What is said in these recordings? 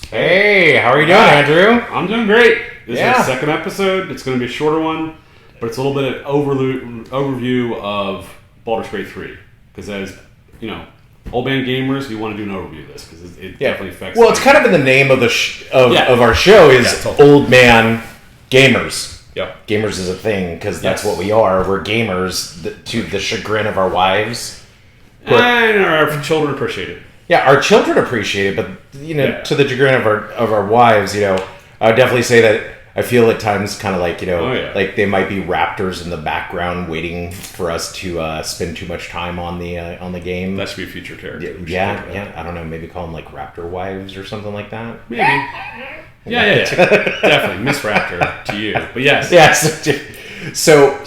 Hey, how are you doing, Andrew? I'm doing great. This is our second episode. It's going to be a shorter one, but it's a little bit of overview of Baldur's Gate 3. Because as, old man gamers, we want to do an overview of this because it definitely affects. Well, it's kind of in the name of of our show is totally. Old man gamers. Yep. Gamers is a thing because that's what we are. We're gamers to the chagrin of our wives. And our children appreciate it. Yeah, our children appreciate it, but to the chagrin of our wives, I would definitely say that I feel at times kind of like like they might be raptors in the background waiting for us to spend too much time on the game. That should be a future character. Yeah. I don't know, maybe call them like raptor wives or something like that. Maybe. Yeah. Definitely Miss Raptor to you, but yes. So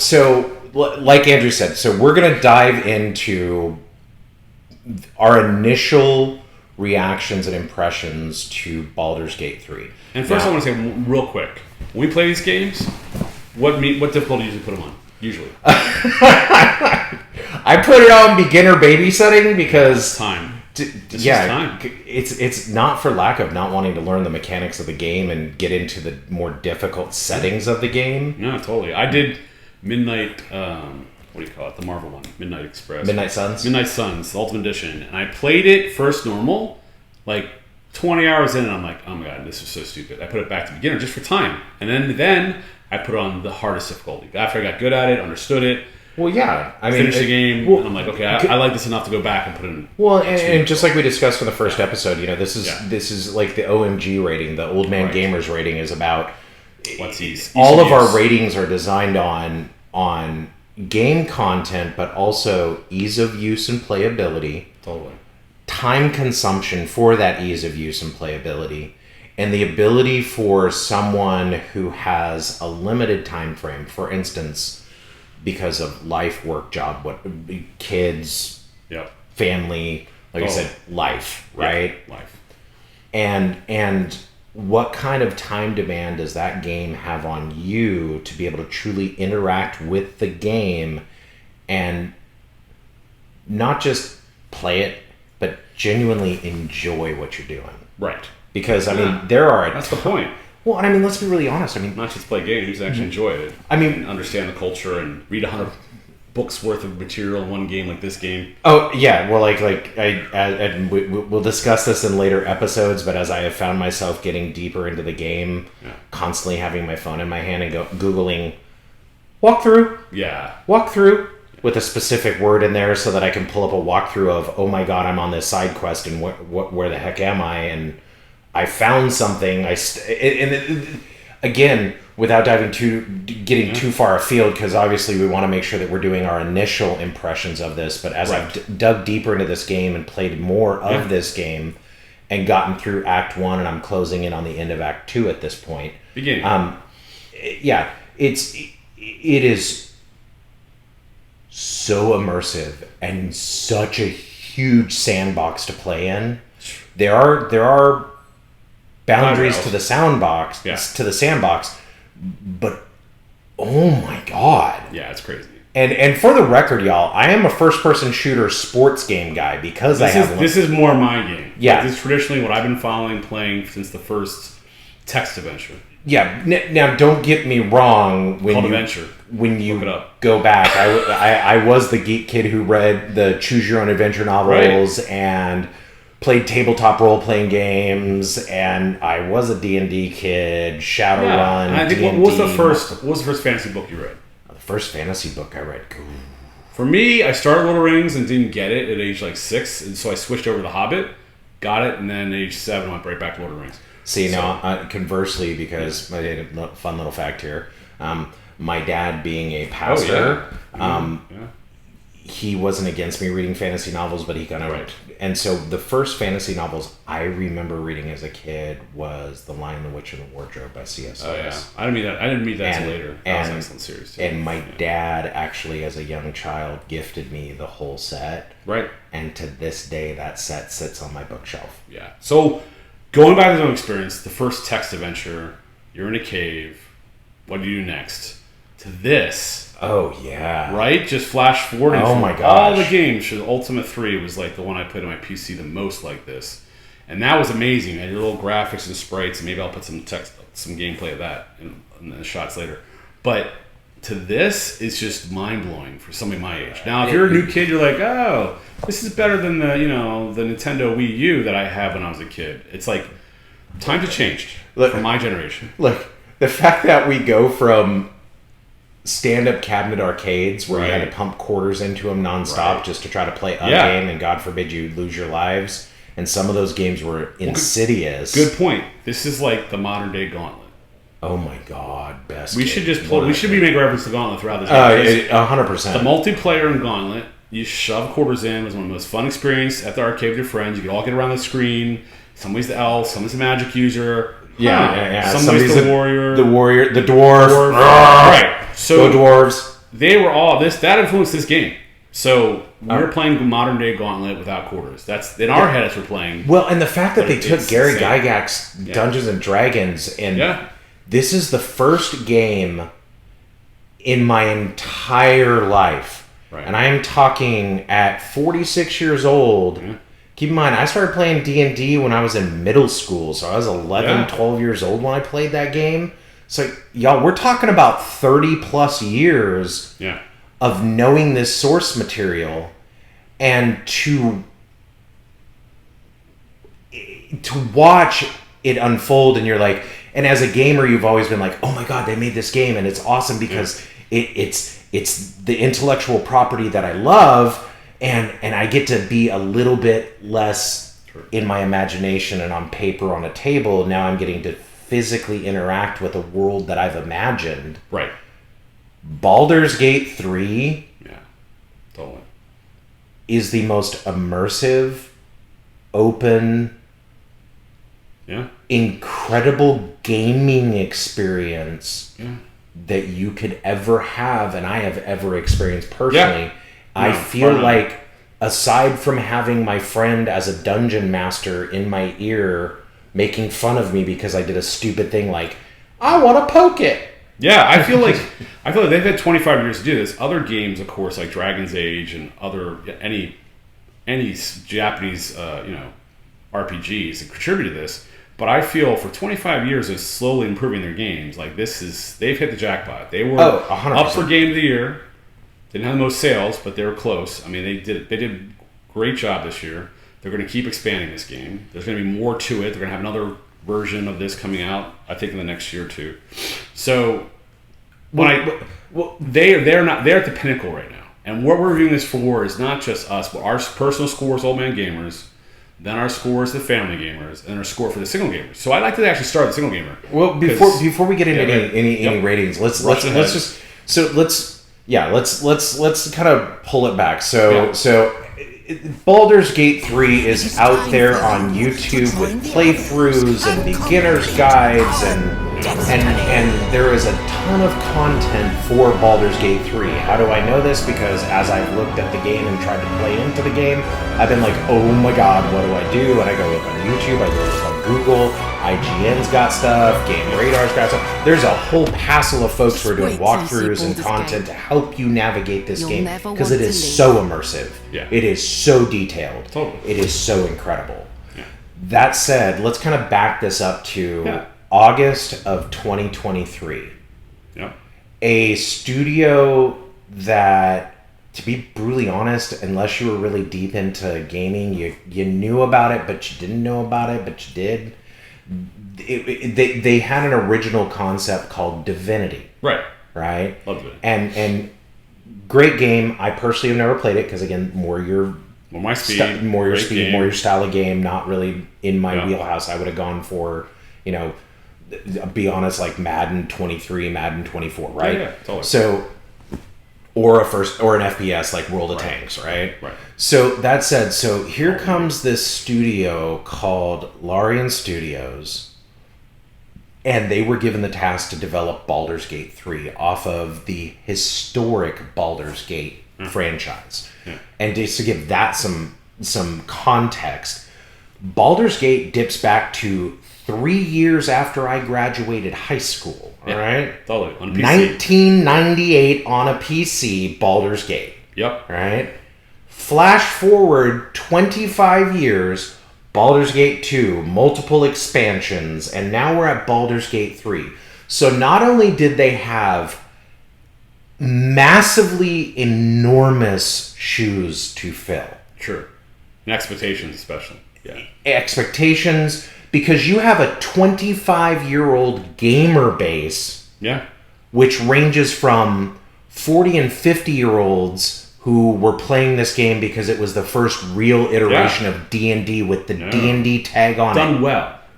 like Andrew said, so we're gonna dive into our initial reactions and impressions to Baldur's Gate 3. And first I want to say real quick, when we play these games, what difficulty do you put them on, usually? I put it on beginner babysitting because... Time. Time. It's not for lack of not wanting to learn the mechanics of the game and get into the more difficult settings of the game. No, totally. I did Midnight... what do you call it? The Marvel one. Midnight Express. Midnight Suns? Midnight Suns, the Ultimate Edition. And I played it first normal, like 20 hours in, and I'm like, oh my god, this is so stupid. I put it back to beginner just for time. And then I put it on the hardest difficulty. After I got good at it, understood it. Well, yeah. I mean, finished the game, and I'm like, okay, I like this enough to go back and put it in. Well, and just like we discussed in the first episode, this is like the OMG rating, the Old Man Gamers rating is about... What's easy all of our ratings are designed on game content, but also ease of use and playability. Totally. Time consumption for that ease of use and playability, and the ability for someone who has a limited time frame, for instance, because of life, work, job, kids, family, like I said, life, right? Life. And what kind of time demand does that game have on you to be able to truly interact with the game and not just play it, but genuinely enjoy what you're doing? Right. Because, I mean, there are... That's the point. Well, and I mean, let's be really honest. I mean... Not just play games, actually enjoy it. I mean... And understand the culture and read 100 books worth of material in one game like this game. Oh, yeah. Well, we'll discuss this in later episodes, but as I have found myself getting deeper into the game, constantly having my phone in my hand and Googling walkthrough. Yeah. Walkthrough with a specific word in there so that I can pull up a walkthrough of, oh my god, I'm on this side quest and where the heck am I? And I found something. Again, without getting too far afield, because obviously we want to make sure that we're doing our initial impressions of this. But as I've dug deeper into this game and played more of this game and gotten through Act 1, and I'm closing in on the end of Act 2 at this point. Beginning. It is so immersive and such a huge sandbox to play in. There are boundaries to the sandbox, but oh my god. Yeah, it's crazy. And for the record, y'all, I am a first-person shooter sports game guy because this is more my game. Yeah. This is traditionally what I've been playing since the first text adventure. Yeah. Now, don't get me wrong. When you go back, I was the geek kid who read the Choose Your Own Adventure novels and played tabletop role-playing games, and I was a D&D kid, Shadowrun, and I think, D&D. what was the first fantasy book you read? The first fantasy book I read. Ooh. For me, I started Lord of the Rings and didn't get it at age 6, and so I switched over to The Hobbit, got it, and then at age 7 went right back to Lord of the Rings. See, now, conversely, because I did a fun little fact here, my dad being a pastor, he wasn't against me reading fantasy novels, but he kind of... And so the first fantasy novels I remember reading as a kid was The Lion, the Witch, and the Wardrobe by C.S. Lewis. I didn't read that until later. That was an excellent series, too. And my dad actually, as a young child, gifted me the whole set. Right. And to this day, that set sits on my bookshelf. Yeah. So, going back to the experience, the first text adventure, you're in a cave. What do you do next? To this... Oh, yeah. Right? Just flash forward. Oh, my gosh. All the games, the Ultimate 3 was like the one I played on my PC the most like this. And that was amazing. I did little graphics and sprites, and maybe I'll put some text, some gameplay of that in the shots later. But to this, it's just mind-blowing for somebody my age. Now, if you're a new kid, you're like, oh, this is better than the Nintendo Wii U that I had when I was a kid. It's like, times have changed for my generation. Look, the fact that we go from stand-up cabinet arcades where you had to pump quarters into them nonstop just to try to play a game, and God forbid you lose your lives. And some of those games were insidious. Good point. This is like the modern day Gauntlet. Oh my God, best. We should just we should be making reference to Gauntlet throughout this. 100%. The multiplayer in Gauntlet, you shove quarters in. It was one of the most fun experiences at the arcade with your friends. You could all get around the screen. Somebody's the elf. Somebody's the magic user. Somebody's the warrior. The dwarf. Right. So go dwarves. They were all that influenced this game. So we're playing modern day Gauntlet without quarters. That's in our heads we're playing. Well, and the fact that they took Gary Gygax's Dungeons and Dragons, and this is the first game in my entire life, and I am talking at 46 years old. Keep in mind, I started playing D&D when I was in middle school, so I was 11, 12 years old when I played that game. So, y'all, we're talking about 30 plus years of knowing this source material, and to watch it unfold, and you're like, and as a gamer, you've always been like, oh my God, they made this game, and it's awesome because it's the intellectual property that I love, and I get to be a little bit less in my imagination and on paper on a table. Now I'm getting to physically interact with a world that I've imagined. Right. Baldur's Gate 3 totally is the most immersive, open, incredible gaming experience that you could ever have, and I have ever experienced personally. I feel like, aside from having my friend as a dungeon master in my ear making fun of me because I did a stupid thing like, I want to poke it. Yeah, I feel like they've had 25 years to do this. Other games, of course, like Dragon's Age and any Japanese RPGs that contribute to this. But I feel for 25 years of slowly improving their games, like they've hit the jackpot. They were up for Game of the Year. Didn't have the most sales, but they were close. I mean, they did a great job this year. They're going to keep expanding this game. There's going to be more to it. They're going to have another version of this coming out, I think, in the next year or two. So, they're at the pinnacle right now. And what we're reviewing this for is not just us, but our personal scores, Old Man Gamers, then our scores, the Family Gamers, and our score for the single gamers. So I'd like to actually start the single gamer. Well, before we get into any ratings, let's kind of pull it back. So Baldur's Gate 3 is out there on YouTube with playthroughs and beginner's guides, and there is a ton of content for Baldur's Gate 3. How do I know this? Because as I've looked at the game and tried to play into the game, I've been like, oh my God, what do I do? And I go look on YouTube, I go look on Google, IGN's got stuff, Game Radar's got stuff. There's a whole passel of folks who are doing walkthroughs and content to help you navigate this game, because it is so immersive. Yeah. It is so detailed. Totally. It is so incredible. Yeah. That said, let's kind of back this up to August of 2023. Yep. A studio that, to be brutally honest, unless you were really deep into gaming, you knew about it, but you didn't know about it, but you did. They had an original concept called Divinity. Right. Loved it. And great game. I personally have never played it because, again, more your speed, more your style of game. Not really in my wheelhouse. I would have gone for, be honest, like Madden 23, Madden 24, right? Yeah, totally. So, or an FPS like World of Tanks, right? Right. So that said, here comes this studio called Larian Studios, and they were given the task to develop Baldur's Gate 3 off of the historic Baldur's Gate franchise. Yeah. And just to give that some context, Baldur's Gate dips back to 3 years after I graduated high school. All right? Totally. On PC. 1998 on a PC, Baldur's Gate. Yep. Right? Flash forward 25 years, Baldur's Gate 2, multiple expansions, and now we're at Baldur's Gate 3. So not only did they have massively enormous shoes to fill. Sure. And expectations especially. Yeah. Expectations, because you have a 25-year-old gamer base. Yeah. Which ranges from 40 and 50-year-olds who were playing this game because it was the first real iteration of D&D with the D&D tag on it.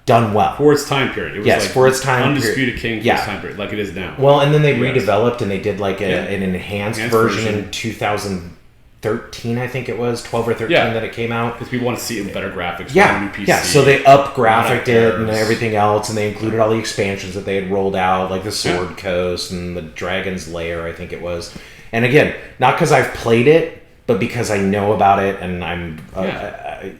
Done well. For its time period. It was for its time Undisputed King for its time period, like it is now. Well, and then they redeveloped and they did like an enhanced version in 2013, I think it was, 12 or 13 that it came out. Because people want to see it with better graphics. Yeah, PC, so they up-graphicked it and everything else, and they included all the expansions that they had rolled out, like the Sword Coast and the Dragon's Lair, I think it was. And again, not because I've played it, but because I know about it, and I'm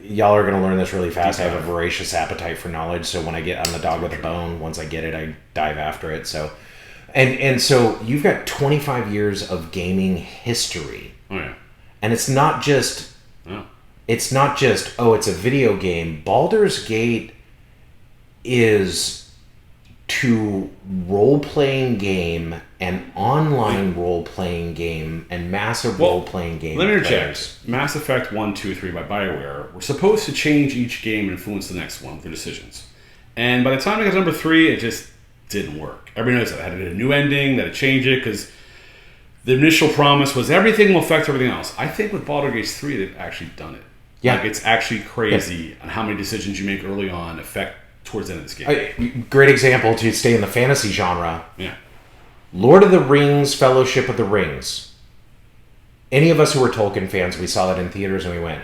y'all are going to learn this really fast. I have a voracious appetite for knowledge, so when I get on the dog with a bone, once I get it, I dive after it. So, and so you've got 25 years of gaming history. Oh, yeah. And it's not just it's a video game. Baldur's Gate is to role-playing game and online role-playing game and massive role-playing game. Let me interject. Mass Effect 1, 2, 3 by BioWare were supposed to change each game and influence the next one with their decisions. And by the time I got to number 3, it just didn't work. Everybody knows that. I had to get a new ending, that had to change it, because the initial promise was everything will affect everything else. I think with Baldur's Gate 3, they've actually done it. Yeah. Like, it's actually crazy on how many decisions you make early on affect towards the end of this game. Great example to stay in the fantasy genre. Yeah. Lord of the Rings, Fellowship of the Rings. Any of us who were Tolkien fans, we saw that in theaters and we went,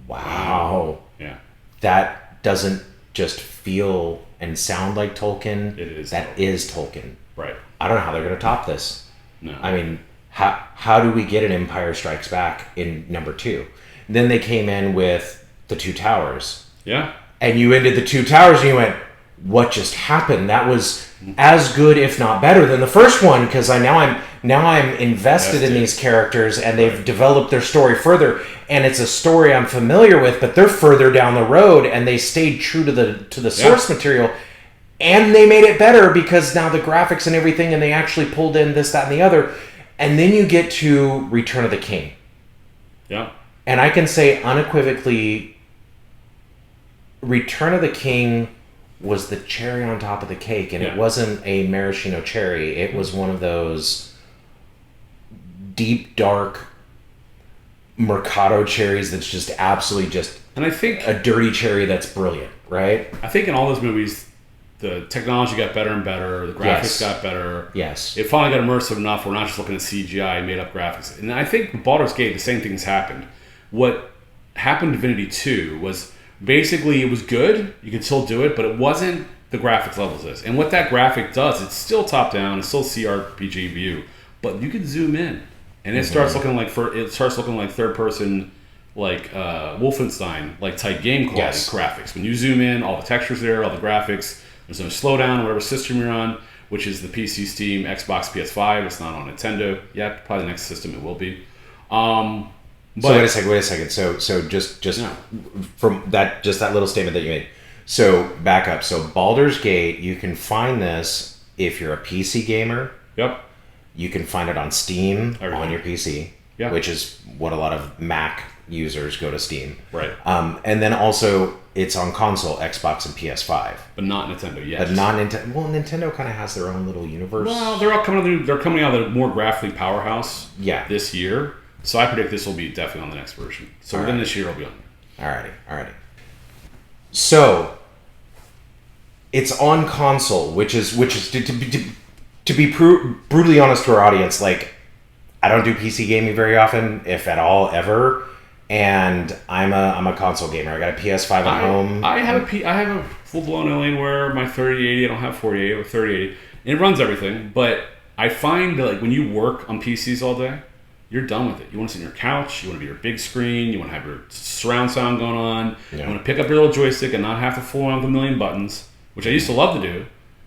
wow. Yeah. That doesn't just feel and sound like Tolkien. It is. That is Tolkien. Right. I don't know how they're going to top this. No. I mean, how do we get an Empire Strikes Back in number 2? Then they came in with The Two Towers. Yeah. And you ended The Two Towers and you went, what just happened? That was as good, if not better, than the first one, because now I'm invested in these characters and they've developed their story further, and it's a story I'm familiar with, but they're further down the road and they stayed true to the source material, and they made it better because now the graphics and everything, and they actually pulled in this, that, and the other. And then you get to Return of the King. Yeah. And I can say unequivocally, Return of the King was the cherry on top of the cake, and it wasn't a maraschino cherry. It was one of those deep, dark Mercado cherries that's just absolutely just, and I think a dirty cherry that's brilliant, right? I think in all those movies, the technology got better and better, the graphics got better. Yes. It finally got immersive enough. We're not just looking at CGI, made-up graphics. And I think with Baldur's Gate, the same thing has happened. What happened to Divinity 2 was basically it was good. You could still do it, but it wasn't the graphics levels is. And what that graphic does, it's still top-down, it's still CRPG view, but you can zoom in, and it starts looking like third-person, like Wolfenstein, like type game quality graphics. When you zoom in, all the textures there, all the graphics. There's no slowdown, whatever system you're on, which is the PC, Steam, Xbox, PS5. It's not on Nintendo yet. Probably the next system it will be. But so wait a second. So just from that little statement that you made. So back up. So Baldur's Gate, you can find this if you're a PC gamer. Yep. You can find it on Steam Everything. on your PC, which is what a lot of Mac users go to Steam. Right. And then also it's on console, Xbox and PS5. But not Nintendo yet. But not Nintendo. Well, Nintendo kind of has their own little universe. Well, they're coming out of the more graphically powerhouse this year. So I predict this will be definitely on the next version. So within this year, it'll be on there. Alrighty. So it's on console, which is to be brutally honest to our audience, like, I don't do PC gaming very often, if at all, ever. And I'm a console gamer. I got a PS5 at home. I have a full-blown Alienware, my 3080. I don't have 4080 or 3080. It runs everything, but I find that like when you work on PCs all day, you're done with it. You want to sit on your couch. You want to be your big screen. You want to have your surround sound going on. You want to pick up your little joystick and not have to fool around with a million buttons, which I used to love to do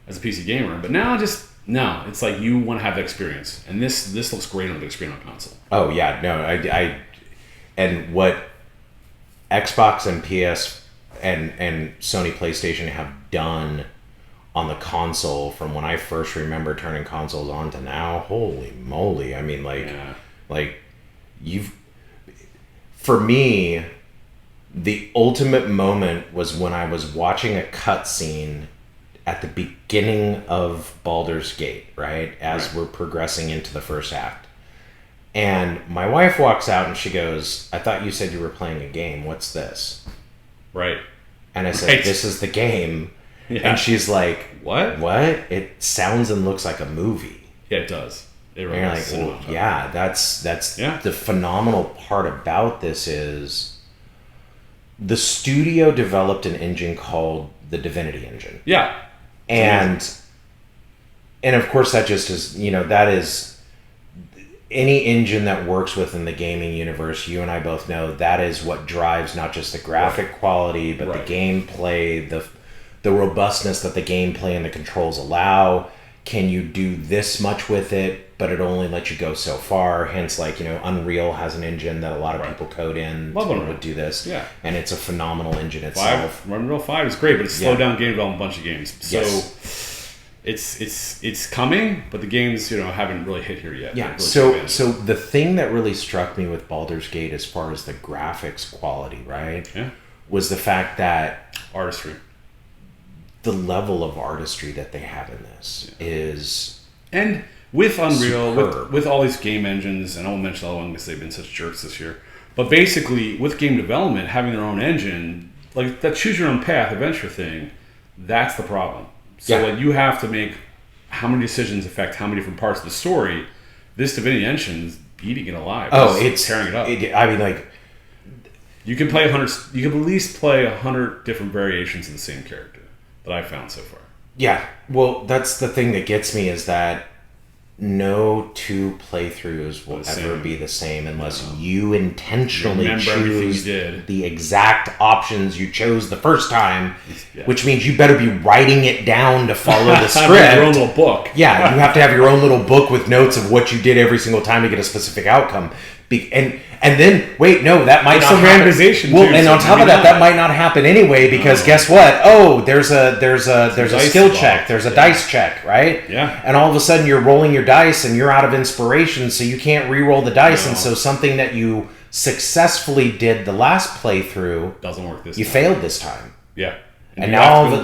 as a PC gamer. But now it's like you want to have the experience, and this looks great on the big screen on console. Oh yeah, no, I and what Xbox and PS and Sony PlayStation have done on the console from when I first remember turning consoles on to now, holy moly. I mean, like for me, the ultimate moment was when I was watching a cutscene at the beginning of Baldur's Gate, right? As we're progressing into the first act. And my wife walks out and she goes, "I thought you said you were playing a game. What's this?" Right. And I said, "This is the game." Yeah. And she's like, What? It sounds and looks like a movie. Yeah, it does. It really and you're like, well, yeah, that's the phenomenal part about this is the studio developed an engine called the Divinity Engine. Yeah. And of course that just is, that is any engine that works within the gaming universe. You and I both know that is what drives not just the graphic quality, but the gameplay, the robustness that the gameplay and the controls allow. Can you do this much with it, but it only lets you go so far? Hence, Unreal has an engine that a lot of people code in to do this. Yeah. And it's a phenomenal engine itself. Unreal 5 is great, but it's slowed down game development a bunch of games. So it's coming, but the games, haven't really hit here yet. Yeah. Really so the thing that really struck me with Baldur's Gate as far as the graphics quality, right? Yeah. Was the fact that artistry. The level of artistry that they have in this is... And with Unreal, with all these game engines, and I won't mention all of them because they've been such jerks this year, but basically, with game development, having their own engine, like that choose your own path adventure thing, that's the problem. So you have to make how many decisions affect how many different parts of the story. This Divinity Engine's eating it alive. It's tearing it up. You can play 100. You can at least play 100 different variations of the same character that I've found so far. Yeah, well, that's the thing that gets me is that no two playthroughs will ever be the same unless you intentionally choose the exact options you chose the first time, which means you better be writing it down to follow the script. Your own little book. Yeah, you have to have your own little book with notes of what you did every single time to get a specific outcome. And then that might not happen. Randomization. Well, and on top of that might not happen anyway because guess what? Oh, there's a skill check. There's a dice check, right? Yeah. And all of a sudden you're rolling your dice and you're out of inspiration, so you can't re-roll the dice, and so something that you successfully did the last playthrough doesn't work this time. You failed this time. Yeah. And now all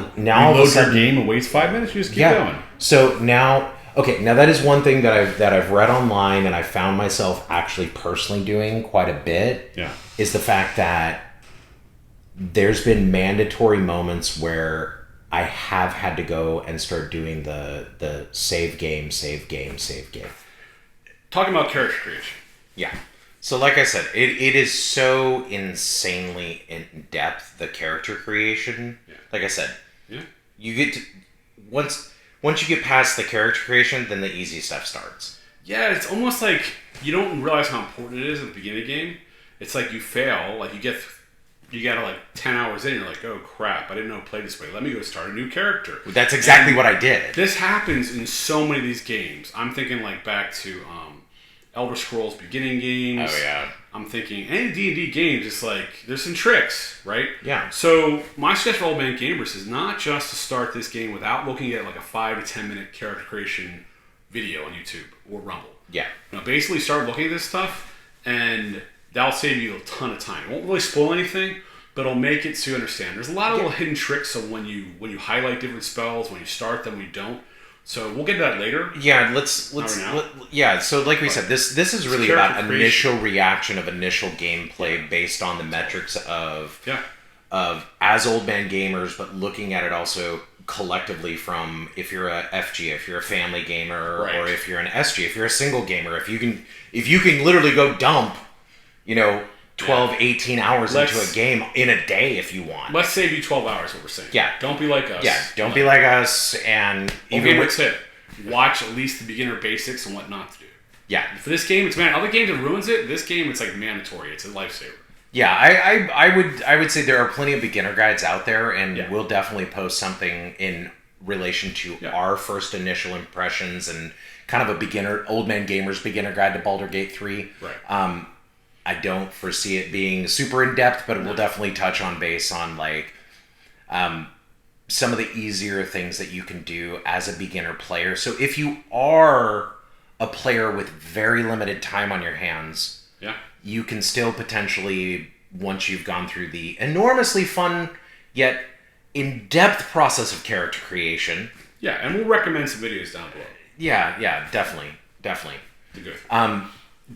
of a sudden your game and waste 5 minutes. You just keep going. So now. Okay, now that is one thing that I've read online and I found myself actually personally doing quite a bit. Yeah. Is the fact that there's been mandatory moments where I have had to go and start doing the save game. Talking about character creation. Yeah. So like I said, it is so insanely in depth, the character creation. Yeah. Like I said, you get to once you get past the character creation, then the easy stuff starts. Yeah, it's almost like you don't realize how important it is at the beginning of the game. It's like you fail, like you got 10 hours in, you're like, oh crap, I didn't know it played this way. Let me go start a new character. That's exactly what I did. This happens in so many of these games. I'm thinking back to Elder Scrolls beginning games. Oh yeah. I'm thinking any D&D games, it's like there's some tricks, right? Yeah. So my suggestion for Old Man Gamers is not just to start this game without looking at a 5 to 10 minute character creation video on YouTube or Rumble. Yeah. Basically start looking at this stuff, and that'll save you a ton of time. It won't really spoil anything, but it'll make it so you understand. There's a lot of little hidden tricks of when you highlight different spells, when you start them, when you don't. So we'll get to that later. Yeah, so like we said, this is really about initial reaction of initial gameplay based on the metrics of as Old Man Gamers, but looking at it also collectively from if you're a FG, if you're a family gamer, or if you're an SG, if you're a single gamer, if you can literally go dump, 12, 18 hours into a game in a day if you want. Let's save you 12 hours, what we're saying. Yeah. Don't be like us. Yeah, don't be like us, and even with tip, watch at least the beginner basics and what not to do. Yeah. For this game, it's other games it ruins it. This game, it's mandatory. It's a lifesaver. Yeah, I would say there are plenty of beginner guides out there, and we'll definitely post something in relation to our first initial impressions and kind of a Old Man Gamers beginner guide to Baldur Gate 3. Right. I don't foresee it being super in depth, but it will definitely touch on base on some of the easier things that you can do as a beginner player. So if you are a player with very limited time on your hands, you can still potentially, once you've gone through the enormously fun yet in-depth process of character creation. Yeah, and we'll recommend some videos down below. Yeah, definitely. Good.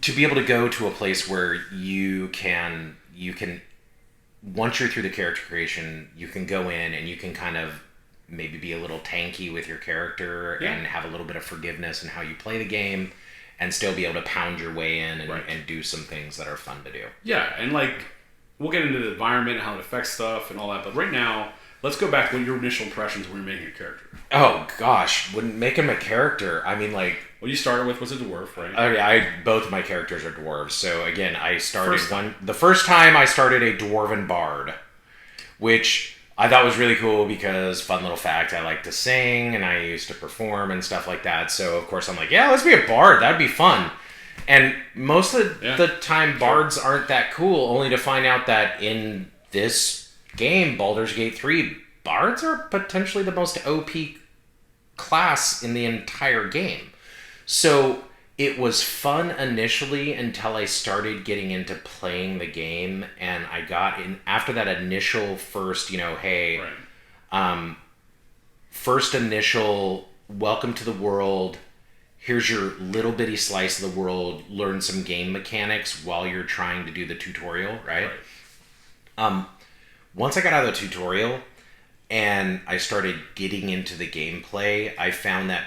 To be able to go to a place where you can once you're through the character creation, you can go in and you can kind of maybe be a little tanky with your character and have a little bit of forgiveness in how you play the game and still be able to pound your way in and do some things that are fun to do. Yeah, and like, we'll get into the environment and how it affects stuff and all that, but right now, let's go back to what your initial impressions when you're making a character. Oh, gosh. When making a character, I mean, like... What you started with was a dwarf, right? Oh, yeah, both of my characters are dwarves. So, again, I started the first time I started a dwarven bard, which I thought was really cool because, fun little fact, I like to sing and I used to perform and stuff like that. So, of course, I'm like, yeah, let's be a bard. That'd be fun. And most of the time, bards aren't that cool, only to find out that in this game, Baldur's Gate 3, bards are potentially the most OP class in the entire game. So it was fun initially until I started getting into playing the game, and I got in after that initial first, first initial welcome to the world. Here's your little bitty slice of the world. Learn some game mechanics while you're trying to do the tutorial, right? Once I got out of the tutorial and I started getting into the gameplay, I found that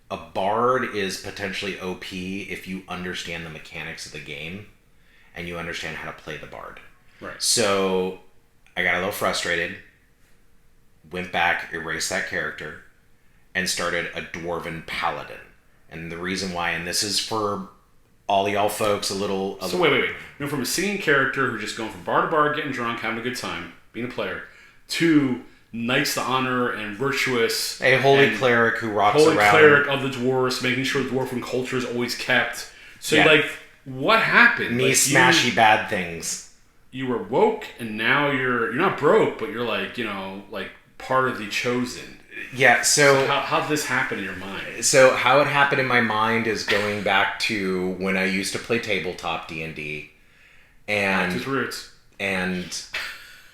a bard is potentially OP if you understand the mechanics of the game and you understand how to play the bard. Right. So I got a little frustrated, went back, erased that character, and started a dwarven paladin. And the reason why, and this is for all y'all folks, wait. You know, from a singing character who's just going from bar to bar, getting drunk, having a good time, being a player, to Knights to Honor and Virtuous. A holy cleric who rocks around. Holy cleric of the dwarves, making sure the dwarven culture is always kept. So, what happened? Me smashy bad things. You were woke, and now you're not broke, but you're part of the chosen. Yeah, so how did this happen in your mind? So how it happened in my mind is going back to when I used to play tabletop D&D. And back to roots. And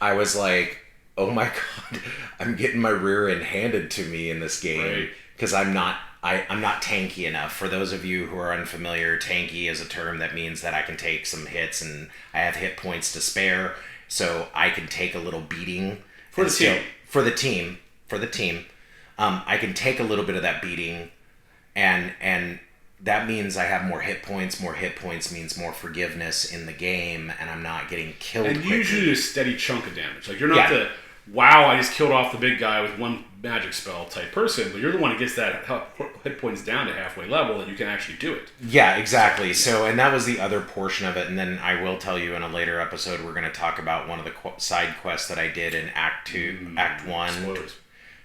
I was like, oh my god, I'm getting my rear end handed to me in this game because I'm not tanky enough. For those of you who are unfamiliar, tanky is a term that means that I can take some hits and I have hit points to spare, so I can take a little beating for the team. I can take a little bit of that beating, and that means I have more hit points. More hit points means more forgiveness in the game, and I'm not getting killed and quickly. Usually a steady chunk of damage. Like, you're not the, wow, I just killed off the big guy with one magic spell type person, but you're the one that gets that hit points down to halfway level, and you can actually do it. Yeah, exactly. So, and that was the other portion of it, and then I will tell you in a later episode, we're going to talk about one of the side quests that I did in Act 1. Spoilers.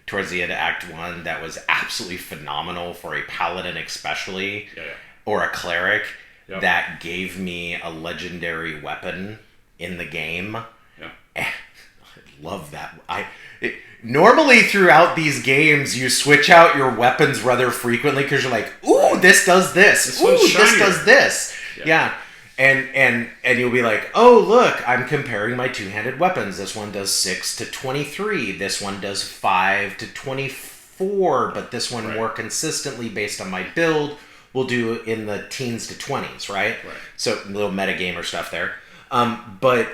Towards the end of Act 1, that was absolutely phenomenal for a paladin especially, or a cleric, that gave me a legendary weapon in the game. I love that. Normally throughout these games, you switch out your weapons rather frequently because you're like, ooh, this does this. Ooh, this does this. Yeah. And you'll be like, oh, look, I'm comparing my two-handed weapons. This one does 6 to 23. This one does 5 to 24. But this one more consistently, based on my build, will do in the teens to 20s, right? So a little metagamer stuff there. But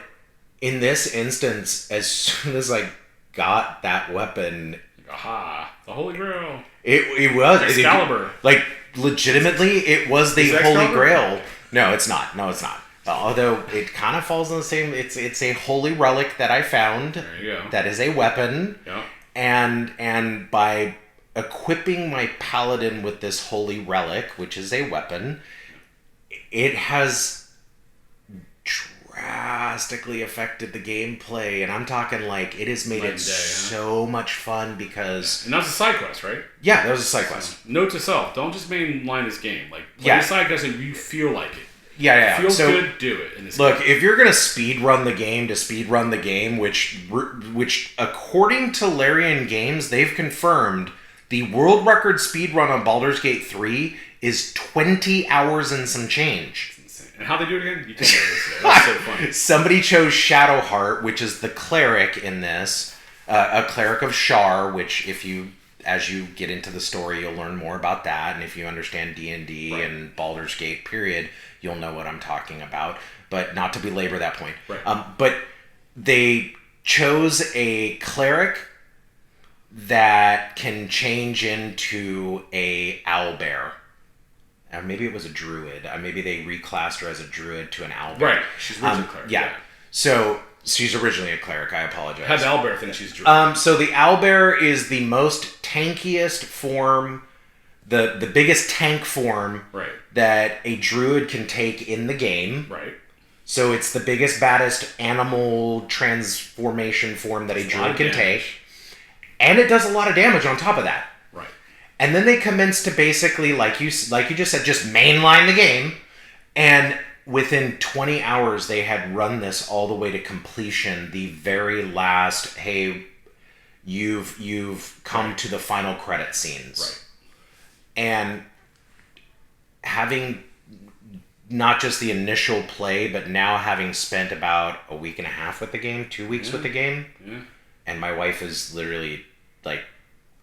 in this instance, as soon as I got that weapon... Aha! The Holy Grail! It was. Excalibur. Legitimately, it was the Holy Grail. No, it's not. Although it kind of falls in the same... It's a holy relic that I found. There you go. That is a weapon. Yeah. And by equipping my paladin with this holy relic, which is a weapon, it has drastically affected the gameplay, and I'm talking like it has made it so much fun because... And that was a side quest, right? Yeah, that was a side quest. Note to self, don't just mainline this game. Like, play the side quest and you feel like it. Yeah. Feels so, good, do it. In this look, game. if you're going to speed run the game, which according to Larian Games, they've confirmed the world record speed run on Baldur's Gate 3 is 20 hours and some change. And how they do it again? You told me this. That's so funny. Somebody chose Shadowheart, which is the cleric in this, a cleric of Shar, which as you get into the story, you'll learn more about that, and if you understand D&D and Baldur's Gate period, you'll know what I'm talking about. But not to belabor that point. Right. But they chose a cleric that can change into a owlbear. Maybe it was a druid. Maybe they reclassed her as a druid to an owlbear. Right. She's originally a cleric. Yeah. So she's originally a cleric. I apologize. Had the owlbear thing. She's druid. So the owlbear is the most tankiest form, the biggest tank form that a druid can take in the game. Right. So it's the biggest, baddest animal transformation form that a druid can take. And it does a lot of damage on top of that. Right. And then they commence to basically, like you just said, just mainline the game. And within 20 hours, they had run this all the way to completion. The very last, hey, you've come to the final credit scenes. Right. And having not just the initial play, but now having spent about a week and a half with the game, 2 weeks with the game, and my wife is literally like...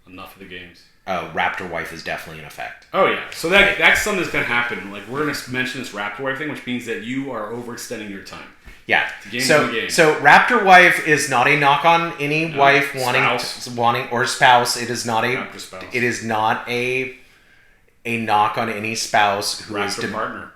Enough of the games. Raptor wife is definitely in effect. Oh, yeah. So that's something that's going to happen. Like, we're going to mention this Raptor wife thing, which means that you are overextending your time. Yeah. Game. So Raptor wife is not a knock on any wife wanting or spouse. It is not Raptor spouse. It is not a knock on any spouse who is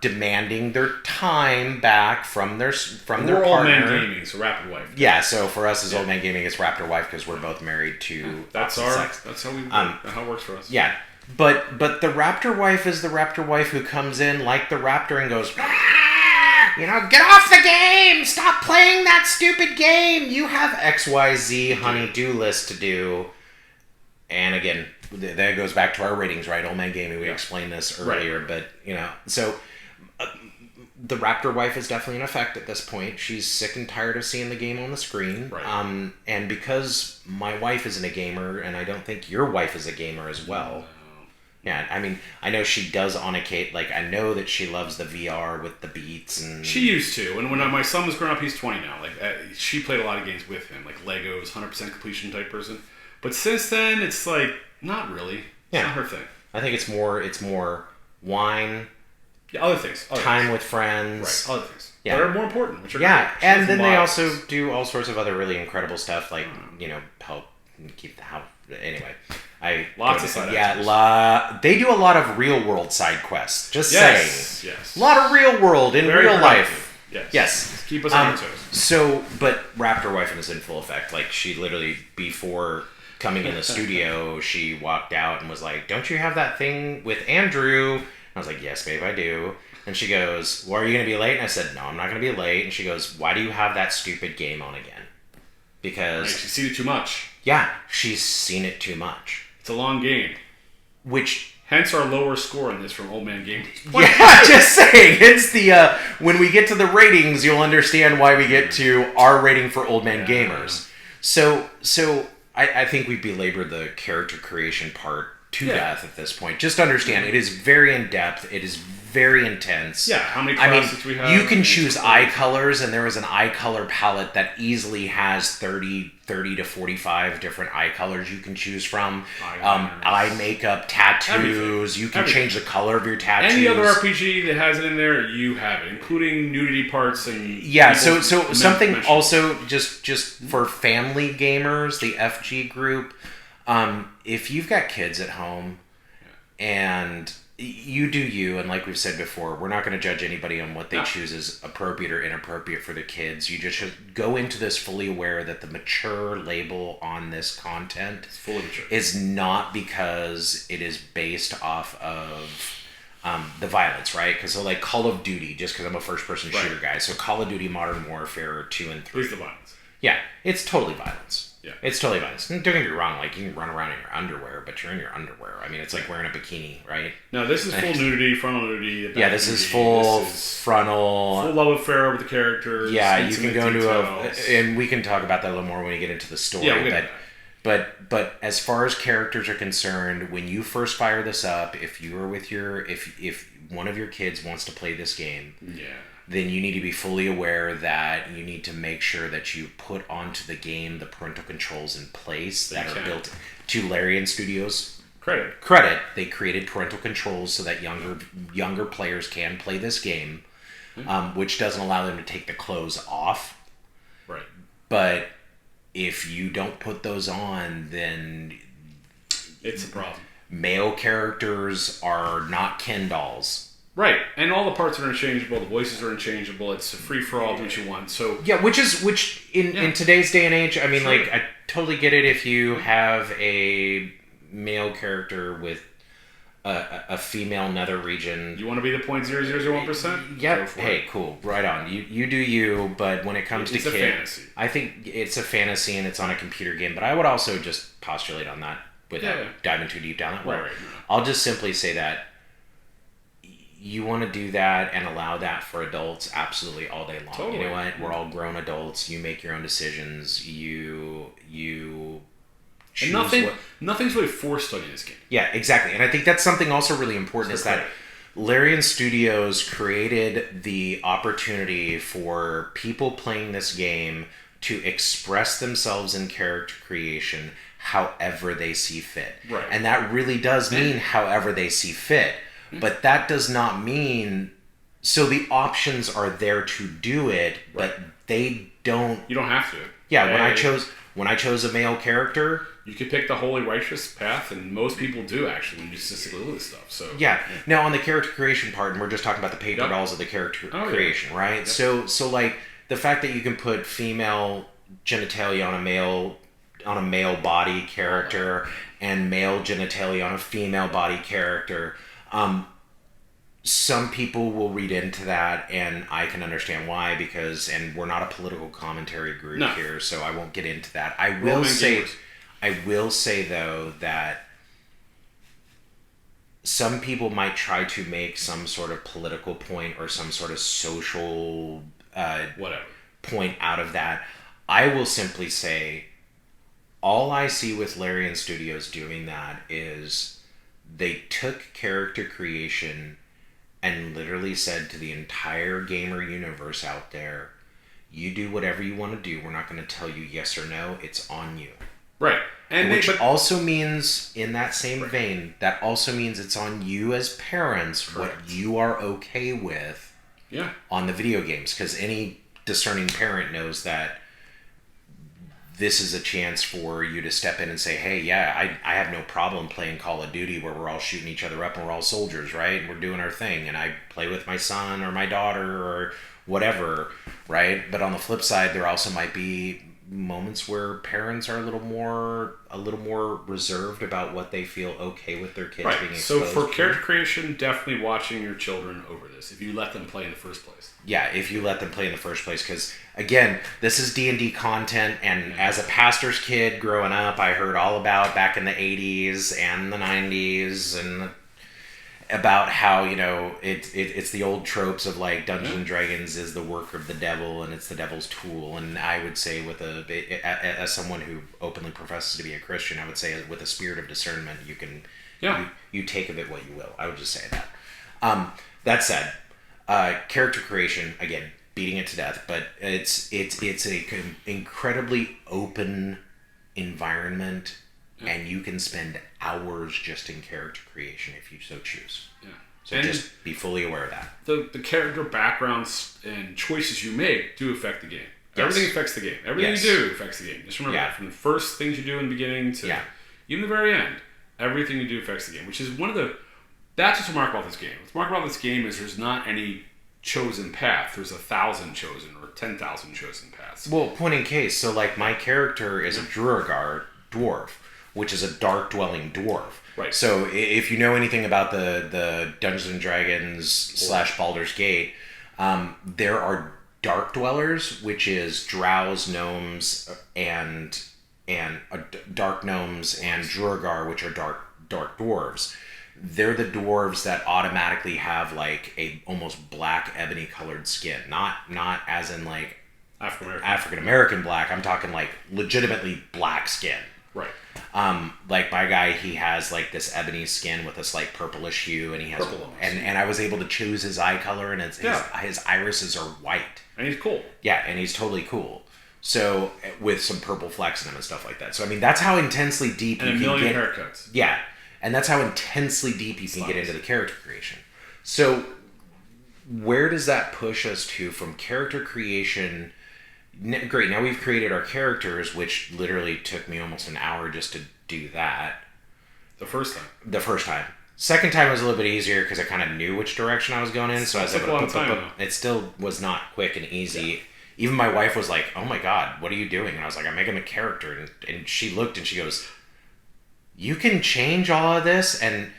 demanding their time back from their partner. We're Old Man Gaming, so Raptor wife. Yeah. So for us as Old Man Gaming, it's Raptor wife because we're both married to. That's how it works for us. Yeah. But the Raptor wife is the Raptor wife who comes in like the Raptor and goes, get off the game! Stop playing that stupid game! You have XYZ honey-do list to do. And again, that goes back to our ratings, right? Old Man Gaming, we explained this earlier, but, so the Raptor wife is definitely in effect at this point. She's sick and tired of seeing the game on the screen. Right. And because my wife isn't a gamer, and I don't think your wife is a gamer as well. Yeah, I mean, I know she does on occasion. Like, I know that she loves the VR with the beats and. She used to, and when my son was growing up, he's 20 now. Like, she played a lot of games with him, like Legos, 100% completion type person. But since then, it's like not really. It's not her thing. I think it's more wine. Yeah, other things. Time with friends. Right, other things. Yeah. That are more important. Which are great. And then they models. also do all sorts of other really incredible stuff, like help keep the house. Anyway. Lots of side they do a lot of real world side quests. Just saying. Yes. A lot of real world in Very real productive. life. Yes. Keep us on our toes. So, but Raptor wife is in full effect. Like, she literally, before coming in the studio, she walked out and was like, "Don't you have that thing with Andrew?" I was like, "Yes, babe, I do." And she goes, "Well, are you going to be late?" And I said, "No, I'm not going to be late." And she goes, "Why do you have that stupid game on again?" Because she's seen it too much. Yeah, she's seen it too much. It's a long game. Hence our lower score in this from Old Man Gaming. Yeah, just saying. It's the when we get to the ratings, you'll understand why we get to our rating for Old Man Gamers. So I think we belabored the character creation part to death at this point. Just understand, it is very in depth. It is very intense. Yeah, how many classes do we have? You can choose eye colors, and there is an eye color palette that easily has 30 to 45 different eye colors you can choose from. Eye makeup, tattoos. You can change the color of your tattoos. Any other RPG that has it in there, you have it, including nudity parts and. Yeah, so something also just for family gamers, the FG group. If you've got kids at home, and you do you, and like we've said before, we're not going to judge anybody on what they choose as appropriate or inappropriate for their kids. You just should go into this fully aware that the mature label on this content is not because it is based off of the violence, right? Because like Call of Duty, just because I'm a first-person shooter guy, so Call of Duty Modern Warfare 2 and 3. Where's the violence? Yeah, it's totally violence. Yeah. It's totally fine. Don't get me wrong, like, you can run around in your underwear, but you're in your underwear. I mean, it's like wearing a bikini, right? No, this is full nudity, frontal nudity. Yeah, this is full frontal. Full love affair with the characters. Yeah, you can go into and we can talk about that a little more when we get into the story. Yeah, but as far as characters are concerned, when you first fire this up, if you are with if one of your kids wants to play this game, then you need to be fully aware that you need to make sure that you put onto the game the parental controls in place that are built to Larian Studios. Credit. They created parental controls so that younger players can play this game, which doesn't allow them to take the clothes off. Right. But if you don't put those on, then it's a problem. Male characters are not Ken dolls. Right, and all the parts are interchangeable. The voices are interchangeable. It's a free for all. Do what you want. So yeah, which in today's day and age, I mean, like, I totally get it if you have a male character with a female nether region. You want to be the 0.0001%? Yep. Hey, cool. Right on. You do you. But when it comes to kids, fantasy. I think it's a fantasy and it's on a computer game. But I would also just postulate on that without diving too deep down that way. Right. I'll just simply say that you want to do that and allow that for adults absolutely all day long. Totally. You know what? We're all grown adults. You make your own decisions. You choose and nothing's really forced on you in this game. Yeah, exactly. And I think that's something also really important is that Larian Studios created the opportunity for people playing this game to express themselves in character creation however they see fit. Right. And that really does mean however they see fit. But that does not mean... So the options are there to do it, but they don't... You don't have to. Yeah, when I chose a male character... You could pick the holy righteous path, and most people do, actually, when you statistically look at this stuff. So yeah. Now, on the character creation part, and we're just talking about the paper dolls of the character creation, right? Yep. So like, the fact that you can put female genitalia on a male body character and male genitalia on a female body character... some people will read into that, and I can understand why, and we're not a political commentary group here, so I won't get into that. I will say though that some people might try to make some sort of political point or some sort of social point out of that. I will simply say all I see with Larian Studios doing that is they took character creation and literally said to the entire gamer universe out there, you do whatever you want to do. We're not going to tell you yes or no. It's on you. Right. Which also means, in that same vein, that also means it's on you as parents what you are okay with on the video games. Because any discerning parent knows that this is a chance for you to step in and say, hey, I have no problem playing Call of Duty where we're all shooting each other up and we're all soldiers, right? And we're doing our thing. And I play with my son or my daughter or whatever, right? But on the flip side, there also might be moments where parents are a little more reserved about what they feel okay with their kids being exposed to. So for character creation, definitely watching your children over this, if you let them play in the first place. Yeah, if you let them play in the first place, because again, this is D&D content, and as a pastor's kid growing up, I heard all about back in the 80s and the 90s and about how, you know, it's the old tropes of like Dungeons and Dragons is the work of the devil and it's the devil's tool. And I would say as someone who openly professes to be a Christian, I would say with a spirit of discernment, you can you take of it what you will. I would just say that. That said, character creation, again, beating it to death, but it's a incredibly open environment. And you can spend hours just in character creation if you so choose. Yeah. So just be fully aware of that. The character backgrounds and choices you make do affect the game. Yes. Everything affects the game. Everything you do affects the game. Just remember that. From the first things you do in the beginning to even the very end, everything you do affects the game, which is that's what's remarkable about this game. What's remarkable about this game is there's not any chosen path. There's 1,000 chosen or 10,000 chosen paths. Well, point in case, so like my character is a Druagar dwarf, which is a dark-dwelling dwarf. Right. So if you know anything about the Dungeons and Dragons / Baldur's Gate, there are dark dwellers, which is drows, gnomes, and dark gnomes and Duergar, which are dark dwarves. They're the dwarves that automatically have like a almost black ebony colored skin, not as in like African American black. I'm talking like legitimately black skin. Right. Like my guy, he has like this ebony skin with a slight purplish hue, and he has and I was able to choose his eye color, and his irises are white. And he's cool. Yeah, and he's totally cool. So with some purple flecks in him and stuff like that. So I mean, that's how intensely deep and you can get. Haircuts. Yeah, and that's how intensely deep you can get into the character creation. So where does that push us to from character creation? Great, now we've created our characters, which literally took me almost an hour just to do that. The first time. Second time was a little bit easier because I kind of knew which direction I was going in, so I was able to it still was not quick and easy. Yeah. Even my wife was like, "Oh my God, what are you doing?" And I was like, "I'm making a character." And she looked and she goes, "You can change all of this?" And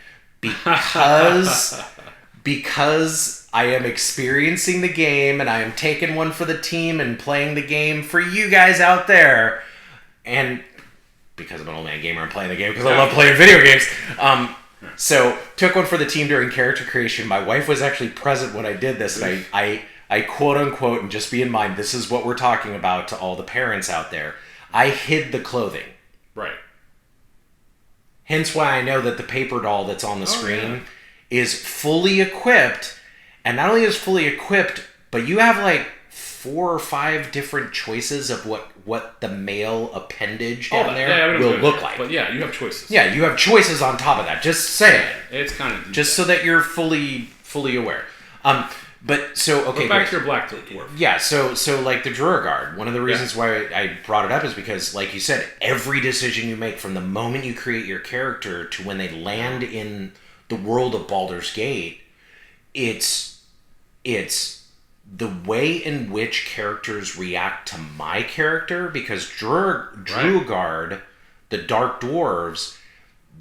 because I am experiencing the game and I am taking one for the team and playing the game for you guys out there, and because I'm an old man gamer, I'm playing the game because I love playing video games. So took one for the team during character creation. My wife was actually present when I did this, and I quote unquote, and just be in mind, this is what we're talking about to all the parents out there. I hid the clothing. Right. Hence why I know that the paper doll that's on the screen is fully equipped, and not only is fully equipped, but you have like 4 or 5 different choices of what the male appendage down there will look like. But yeah, you have choices. Yeah, you have choices on top of that. Just saying. It's kind of just so that you're fully aware. But so okay. Back to your black dwarf. Yeah, so like the Duergar, one of the reasons why I brought it up is because, like you said, every decision you make from the moment you create your character to when they land in the world of Baldur's Gate, it's the way in which characters react to my character, because Duergar, the Dark Dwarves,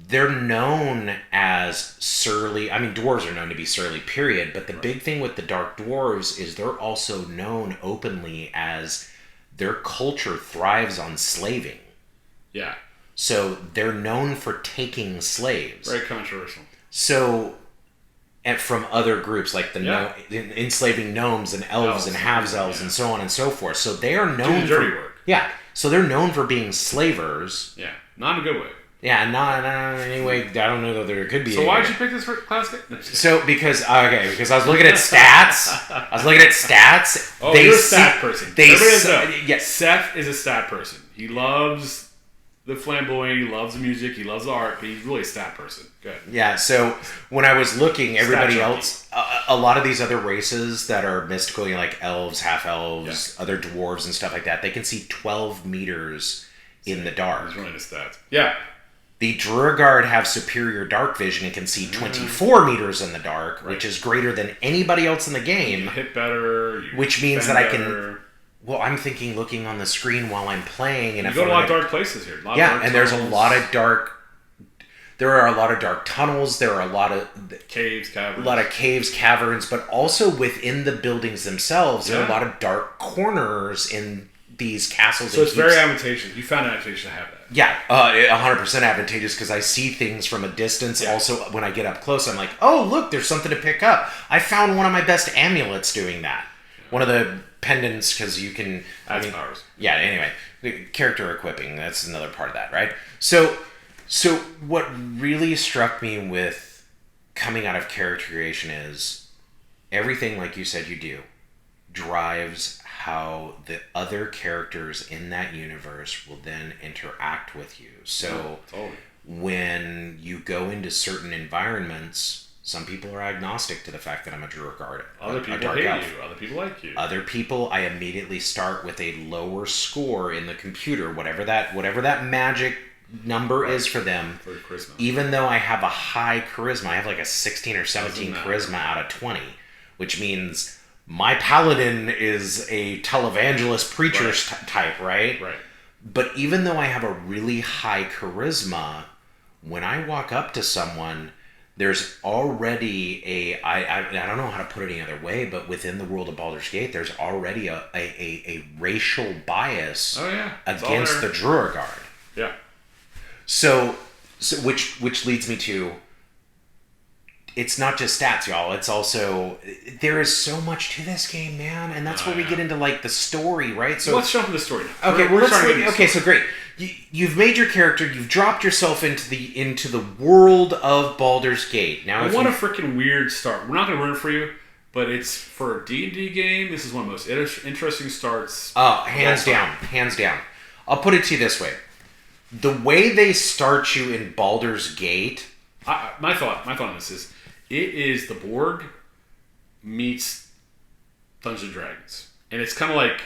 they're known as surly. I mean, dwarves are known to be surly, period. But the big thing with the Dark Dwarves is they're also known openly as their culture thrives on slaving. Yeah. So they're known for taking slaves. Very controversial. So, and from other groups like enslaving gnomes and elves and halves-elves and so on and so forth. So they are known for dirty work. Yeah. So they're known for being slavers. Yeah. Not in a good way. Yeah, not in any way. I don't know that there could be. So why did you pick this for class? So because I was looking at stats. Oh, you're a stat person. Yes, Seth is a stat person. He loves the flamboyant. He loves the music. He loves the art. But he's really a stat person. Good. Yeah. So when I was looking, everybody else, a lot of these other races that are mystical, like elves, half elves, other dwarves, and stuff like that, they can see 12 meters in the dark. He's running his stats. Yeah. The Duergar have superior dark vision and can see 24 meters in the dark, which is greater than anybody else in the game. You hit better. Which means that I can... Well, I'm thinking looking on the screen while I'm playing. And you go to a lot of dark places here. And there's a lot of dark... There are a lot of dark tunnels. There are a lot of... Caves, caverns. A lot of caves, caverns. But also within the buildings themselves, there are a lot of dark corners in these castles. So it's very advantageous. You found it advantageous to have that. Yeah, 100% advantageous because I see things from a distance. Yeah. Also, when I get up close, I'm like, oh, look, there's something to pick up. I found one of my best amulets doing that. Yeah. One of the pendants, because you can... That's powers. Yeah, anyway. The character equipping, that's another part of that, right? So what really struck me with coming out of character creation is everything, like you said you do, drives how the other characters in that universe will then interact with you. So when you go into certain environments, some people are agnostic to the fact that I'm a Duergar. Other people hate you. Other people like you. Other people, I immediately start with a lower score in the computer, whatever that magic number is for them. For charisma. Even though I have a high charisma, I have like a 16 or 17 charisma out of 20, which means my paladin is a televangelist preacher type, right? Right. But even though I have a really high charisma, when I walk up to someone, there's already I don't know how to put it any other way, but within the world of Baldur's Gate, there's already a racial bias against the Duergar. Yeah. So which leads me to, it's not just stats, y'all. It's also, there is so much to this game, man, and that's where we get into like the story, right? So let's jump into the story now. Okay, so great. You've made your character. You've dropped yourself into the world of Baldur's Gate. Now, what a freaking weird start. We're not going to ruin it for you, but it's for a D&D game. This is one of the most interesting starts. Oh, hands down. I'll put it to you this way: the way they start you in Baldur's Gate. My thought on this is, it is the Borg meets Dungeons and Dragons, and it's kind of like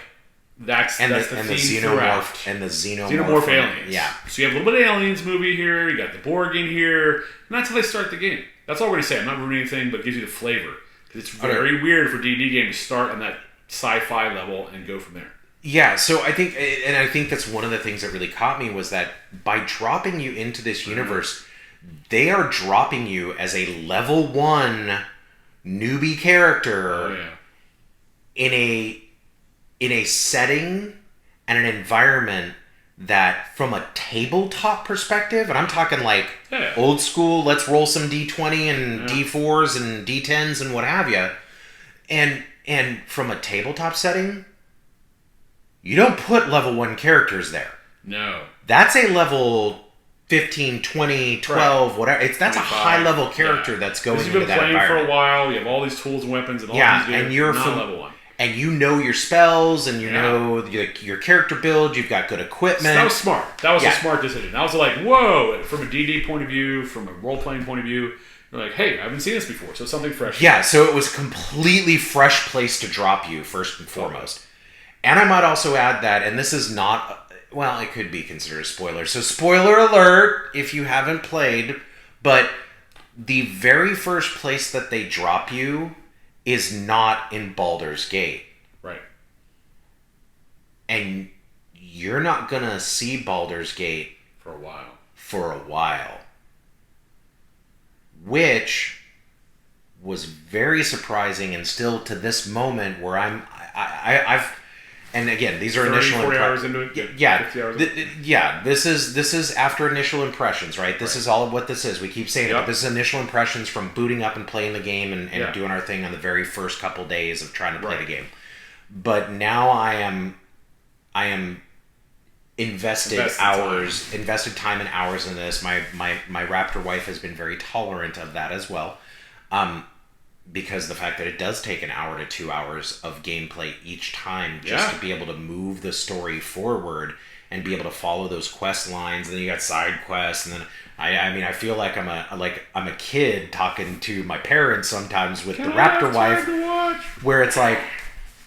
that's the theme throughout. And the xenomorph aliens. Yeah. So you have a little bit of aliens movie here. You got the Borg in here, and that's how they start the game. That's all we're gonna say. I'm not ruining anything, but it gives you the flavor, because it's very weird for D&D game to start on that sci-fi level and go from there. Yeah, so I think that's one of the things that really caught me, was that by dropping you into this universe, they are dropping you as a level 1 newbie character in a setting and an environment that, from a tabletop perspective, and I'm talking like old school, let's roll some D20 and D4s and D10s and what have you, and from a tabletop setting, you don't put level 1 characters there. No. That's a level 15, 20, 12, whatever. That's a high-level character that's going into that environment. You've been playing for a while. You have all these tools and weapons and all these gear. And you're not level 1. And you know your spells, and you know your character build. You've got good equipment. So that was smart. That was a smart decision. That was like, whoa! From a D&D point of view, from a role-playing point of view, you're like, hey, I haven't seen this before, so something fresh. Yeah, so it was completely fresh place to drop you, first and foremost. And I might also add that, and this is not, well, it could be considered a spoiler. So spoiler alert if you haven't played, but the very first place that they drop you is not in Baldur's Gate. Right. And you're not going to see Baldur's Gate for a while. Which was very surprising, and still to this moment where I've and again, these are initial 40 hours into it. 50 hours this is after initial impressions, right? This is all of what this is. We keep saying it, but this is initial impressions from booting up and playing the game and doing our thing on the very first couple days of trying to play the game. But now I am invested time and hours in this. My Raptor wife has been very tolerant of that as well. Because the fact that it does take an hour to 2 hours of gameplay each time just to be able to move the story forward and be able to follow those quest lines, and then you got side quests, and then I feel like I'm a kid talking to my parents sometimes with the Raptor wife, where it's like,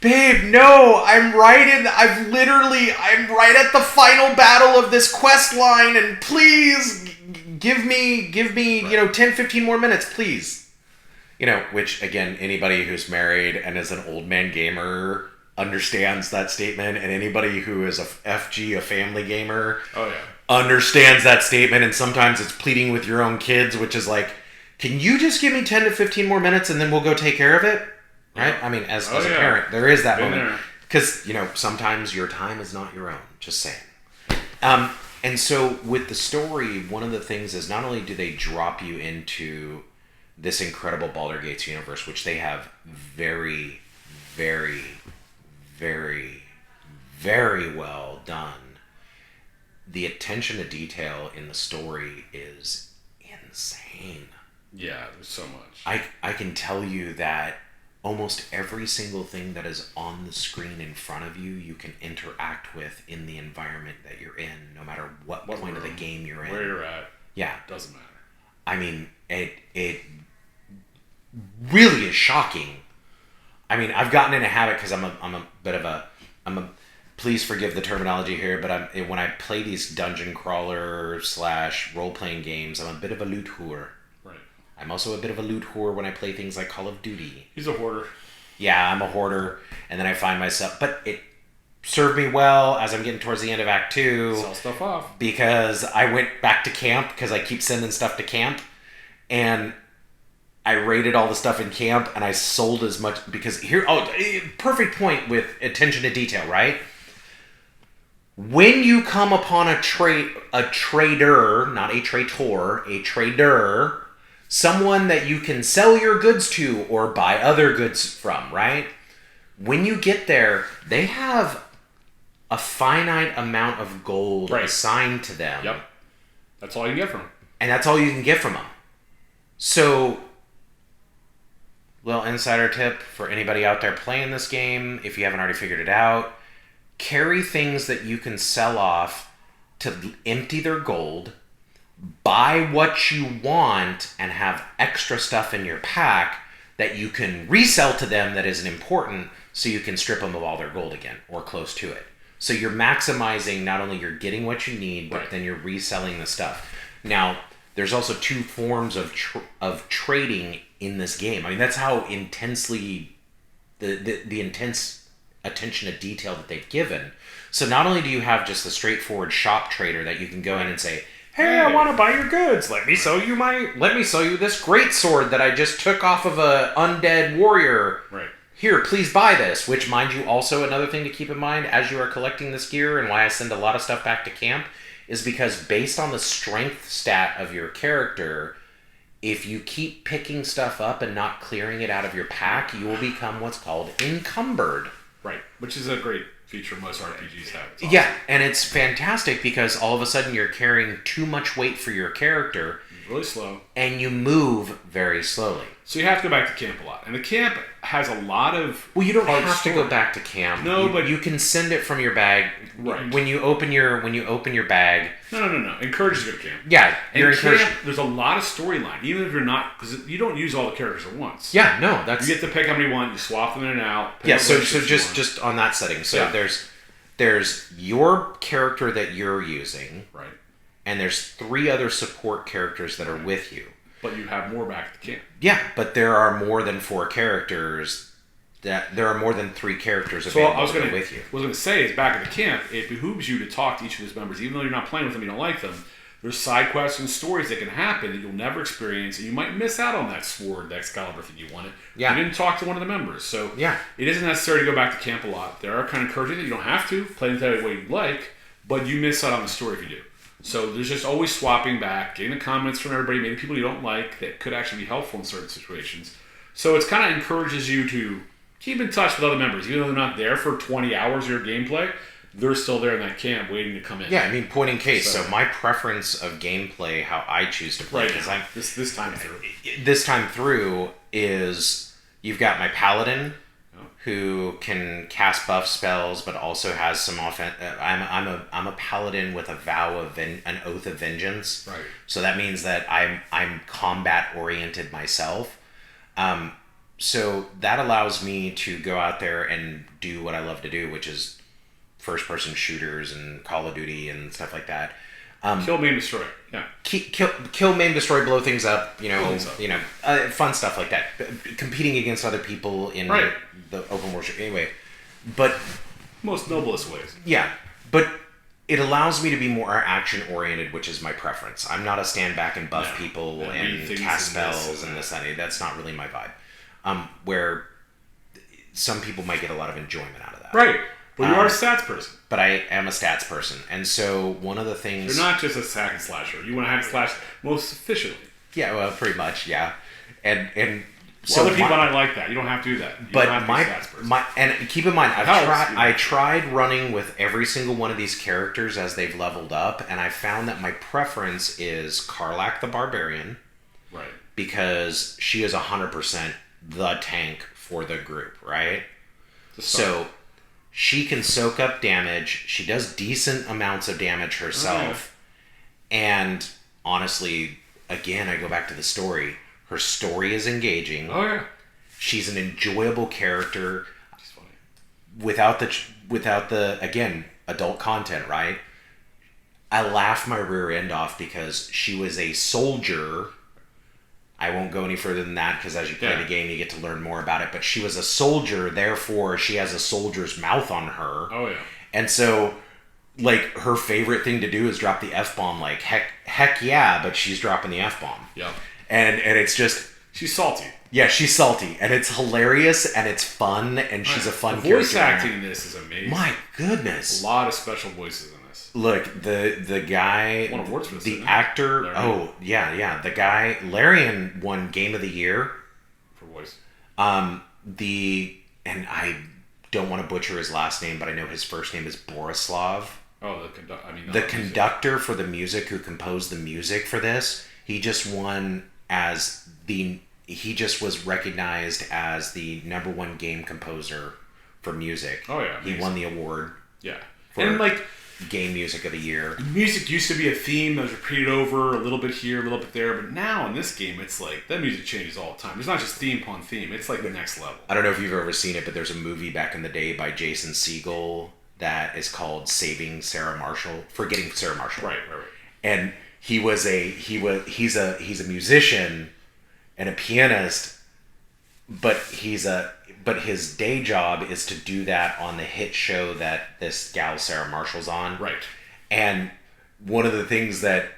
babe, no, I'm right at the final battle of this quest line, and please give me 10-15 more minutes, please. Which, again, anybody who's married and is an old man gamer understands that statement, and anybody who is a FG, a family gamer, understands that statement, and sometimes it's pleading with your own kids, which is like, can you just give me 10 to 15 more minutes and then we'll go take care of it? Right? I mean, as a parent, there is that moment. Because, sometimes your time is not your own. Just saying. And so, with the story, one of the things is not only do they drop you into this incredible Baldur's Gate universe, which they have very, very, very, very well done. The attention to detail in the story is insane. Yeah, there's so much. I can tell you that almost every single thing that is on the screen in front of you, you can interact with in the environment that you're in, no matter what point of the game you're in. Where you're at. Yeah. Doesn't matter. I mean, it really is shocking. I mean, I've gotten in a habit because I'm a bit of a please forgive the terminology here, but when I play these dungeon crawler / role playing games, I'm a bit of a loot whore. Right. I'm also a bit of a loot whore when I play things like Call of Duty. He's a hoarder. Yeah, I'm a hoarder, and then I find myself, but it served me well as I'm getting towards the end of Act 2. Sell stuff off. Because I went back to camp because I keep sending stuff to camp, and I raided all the stuff in camp, and I sold as much, because perfect point with attention to detail, right? When you come upon a trader, not a traitor, a trader, someone that you can sell your goods to or buy other goods from, right? When you get there, they have a finite amount of gold assigned to them. Yep. That's all you can get from them. And that's all you can get from them. So, little insider tip for anybody out there playing this game, if you haven't already figured it out, carry things that you can sell off to empty their gold, buy what you want, and have extra stuff in your pack that you can resell to them that isn't important, so you can strip them of all their gold again, or close to it. So you're maximizing, not only you're getting what you need, but then you're reselling the stuff. Now, there's also two forms of trading in this game. I mean, that's how intensely, the intense attention to detail that they've given. So not only do you have just the straightforward shop trader that you can go in and say, hey, I want to buy your goods. Let me sell you this great sword that I just took off of a undead warrior. Right. Here, please buy this. Which, mind you, also another thing to keep in mind as you are collecting this gear, and why I send a lot of stuff back to camp, is because based on the strength stat of your character, if you keep picking stuff up and not clearing it out of your pack, you will become what's called encumbered. Right, which is a great feature most RPGs have. Awesome. Yeah, and it's fantastic because all of a sudden you're carrying too much weight for your character. Really slow. And you move very slowly. So you have to go back to camp a lot. And the camp has a lot of... Well, you don't have to go back to camp. No, but... You can send it from your bag. Right. When you open your bag... No. Encourages you to go to camp. Yeah, you're encouraged. There's a lot of storyline, even if you're not... Because you don't use all the characters at once. Yeah, no, that's... You get to pick how many you want, you swap them in and out. Yeah, so just on that setting. So there's your character that you're using. Right. And there's 3 other support characters that are with you. But you have more back at the camp. Yeah, but there are more than 4 characters. There are more than 3 characters available with you. What I was going to say is, back at the camp, it behooves you to talk to each of those members. Even though you're not playing with them, you don't like them, there's side quests and stories that can happen that you'll never experience, and you might miss out on that sword, that Excalibur thing you wanted. Yeah. You didn't talk to one of the members. So it isn't necessary to go back to camp a lot. There are kind of encouraging that you don't have to play it the way you like, but you miss out on the story if you do. So there's just always swapping back, getting the comments from everybody, maybe people you don't like that could actually be helpful in certain situations. So it kind of encourages you to keep in touch with other members. Even though they're not there for 20 hours of your gameplay, they're still there in that camp waiting to come in. Yeah, I mean, point in case. So my preference of gameplay, how I choose to play, is this time through. This time through is you've got my paladin, who can cast buff spells, but also has some offense. I'm a paladin with a vow of an oath of vengeance. Right. So that means that I'm combat oriented myself. So that allows me to go out there and do what I love to do, which is first person shooters and Call of Duty and stuff like that. Kill, maim, destroy. Yeah. Kill, maim, destroy, blow things up. Fun stuff like that. Competing against other people in the open world. Anyway, but most noblest ways. Yeah, but it allows me to be more action oriented, which is my preference. I'm not a stand back and buff people and cast spells and this and that. That's not really my vibe. Where some people might get a lot of enjoyment out of that. Right. But you are a stats person. But I am a stats person. And so one of the things... You're not just a hack and slasher. You want to hack and slash most efficiently. Yeah, well, pretty much, yeah. And so other people might like that. You don't have to do that. You but don't have to be a stats person. And keep in mind, I tried running with every single one of these characters as they've leveled up, and I found that my preference is Karlach the Barbarian. Right. Because she is 100% the tank for the group, right? So... she can soak up damage. She does decent amounts of damage herself. And honestly, again, I go back to the story. Her story is engaging. Oh, yeah. She's an enjoyable character. She's funny. Without the, again, adult content, right? I laughed my rear end off because she was a soldier. I won't go any further than that because as you play the game, you get to learn more about it. But she was a soldier, therefore she has a soldier's mouth on her. Oh, yeah. And so, like, her favorite thing to do is drop the F-bomb. Like, heck yeah, but she's dropping the F-bomb. Yep. And it's just, She's salty. Yeah, she's salty, and it's hilarious, and it's fun, and she's a fun character. The voice acting in this is amazing. My goodness. A lot of special voices in this. Look, the guy... Won awards for this, the actor... Larian. Oh, yeah. The guy... Larian won Game of the Year. For voice. And I don't want to butcher his last name, but I know his first name is Borislav. Oh, the conductor for the music who composed the music for this, he just won as the... He just was recognized as the #1 game composer for music. Oh, yeah. He won the award. Yeah. For Game Music of the Year. Music used to be a theme that was repeated over a little bit here, a little bit there, but now in this game, it's like, that music changes all the time. There's not just theme upon theme. It's like the next level. I don't know if you've ever seen it, but there's a movie back in the day by Jason Segel that is called Forgetting Sarah Marshall. Right. And he's a musician and a pianist, but his day job is to do that on the hit show that this gal Sarah Marshall's on. Right. And one of the things that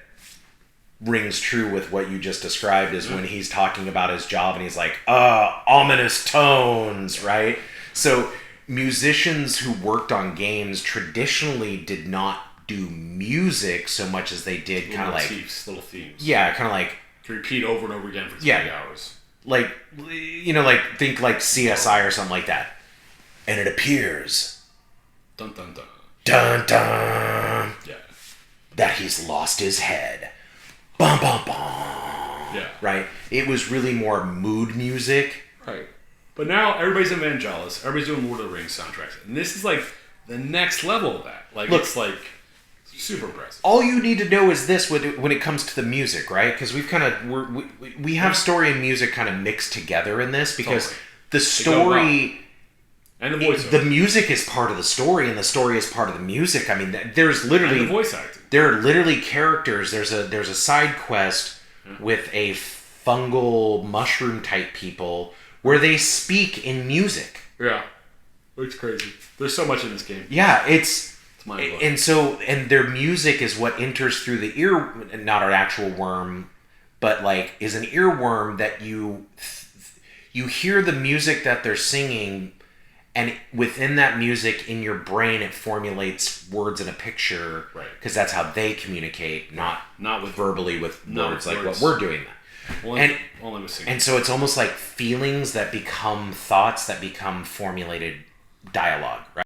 rings true with what you just described is when he's talking about his job and he's like, ominous tones, right? So musicians who worked on games traditionally did not do music so much as they did kind of like... little themes. Yeah, kind of like... To repeat over and over again for 3 hours. Like, think like CSI or something like that. And it appears... Dun dun dun. Dun dun! Yeah. That he's lost his head. Bum bum bum! Yeah. Right? It was really more mood music. Right. But now everybody's Evangelis. Everybody's doing Lord of the Rings soundtracks. And this is like the next level of that. Like, look, it's like... super impressive. All you need to know is this when it comes to the music, right? Because we've kind of we have story and music kind of mixed together in this because the story and the voice, the music is part of the story, and the story is part of the music. I mean, there's literally and the voice acting. There are literally characters. There's a side quest with a fungal mushroom type people where they speak in music. Yeah, it's crazy. There's so much in this game. Yeah, it's. And their music is what enters through the ear, not an actual worm, but like is an earworm that you hear the music that they're singing, and within that music in your brain it formulates words in a picture, right? Because that's how they communicate, not with verbally with words like what we're doing. Only with singing. And so it's almost like feelings that become thoughts that become formulated dialogue, right?